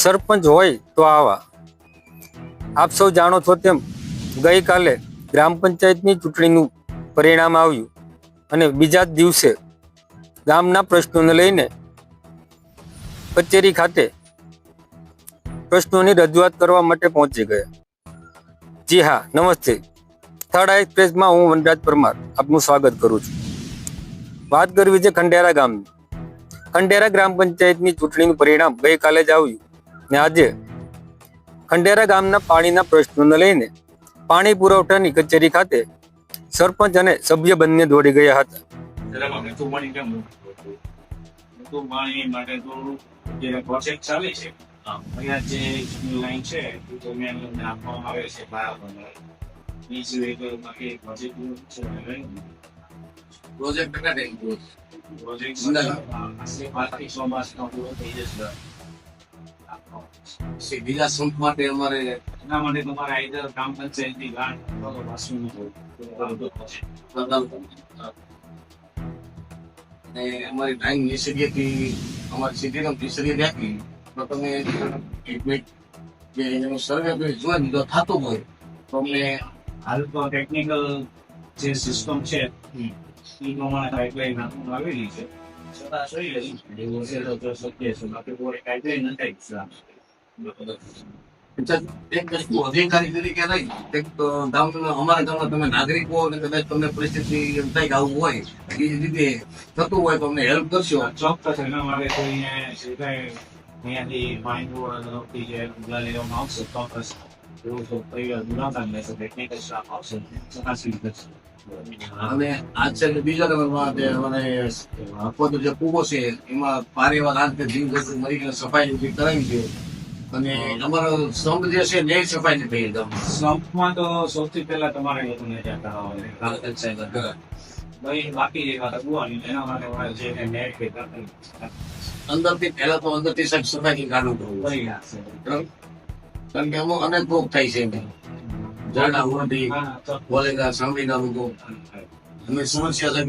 સરપંચ હોય તો આવા. આપ સૌ જાણો છો તેમ ગઈકાલે ગ્રામ પંચાયતની ચૂંટણીનું પરિણામ આવ્યું અને બીજા જ દિવસે ગામના પ્રશ્નોને લઈને કચેરી ખાતે પ્રશ્નોની રજૂઆત કરવા માટે પહોંચી ગયા. જી હા, નમસ્તે. થર્ડ આઈ એક્સપ્રેસમાં હું વનરાજ પરમાર આપનું સ્વાગત કરું છું. વાત કરવી છે ખંડેરા ગામની. ખંડેરા ગ્રામ પંચાયતની ચૂંટણીનું પરિણામ ગઈકાલે જ આવ્યું ને આજે ખંડેરા ગામના પાણીના પ્રશ્નોને લઈને પાણી પુરવઠાની કચેરી ખાતે સરપંચ અને સભ્ય બંને દોડી ગયા હતા. પાણી માટે તો જે પ્રોજેક્ટ ચાલે છે અહીંયા જે લાઈન છે આપવામાં આવે છે બરાબર એ સિવાય બાકી પ્રોજેક્ટ બીજા સંપ માટે અમારે એના માટે તમારે આઈધર ગ્રામ પંચાયતની ગાંઠ અમારી ટાઈમ નિસર્ગથી અમારી સિટીનો નિસર્ગ આપી તો તમે એક મિનિટ જે એનો સર્વે જોઈ દીધો થતો હોય તો અમને હાલ તો ટેકનિકલ જે સિસ્ટમ છે એ પ્રમાણે પાઇપલાઇન નાખવામાં આવેલી છે. છતાં જોઈ લઈશું એવું હશે તો શક્ય છે, બાકી કોઈ પાઇપલાઇન નથી. એક વસ્તુ અધિકારી તરીકે નહીં, એક અમારા ગામમાં તમે નાગરિકો અને કદાચ તમને પરિસ્થિતિ એમ થાય કે આવું હોય એ રીતે થતું હોય તો અમને હેલ્પ કરશો. ચોક્કસ એના માટે તો અહીંયાથી પાણી જે પગલાં લેવામાં આવશે ચોક્કસ એવું તો મુલાકાત લેશે, ટેકનિકલ સ્ટાફ આવશે, ચકાસણી કરશે. અને આજ છે બીજા નંબરમાં મને જે કૂવો છે એમાં પારે એવા રાત જીવ જંતુ મરી ગયેલા સફાઈ કરાવી છે. અને અમારો સંપ જે છે ને સફાઈ ની થઈ ગઈ. સંપમાં તો સૌથી પહેલા તમારે લોકોને ત્યાં કરાવવાની બાકી જે વાત ગુવાની એના માટે જે નેટ કે અંદરથી પહેલા તો અંદરથી સફાઈ કાઢવું પડવું કારણ કે અમુક અનેક ભોગ થાય છે ઝાડા ઉડતી બોલેગા સાંભળીના લોકો અમે સમસ્યા છે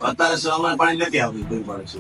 અત્યારે અમારે પાણી નથી આવતું કોઈ પડે છે.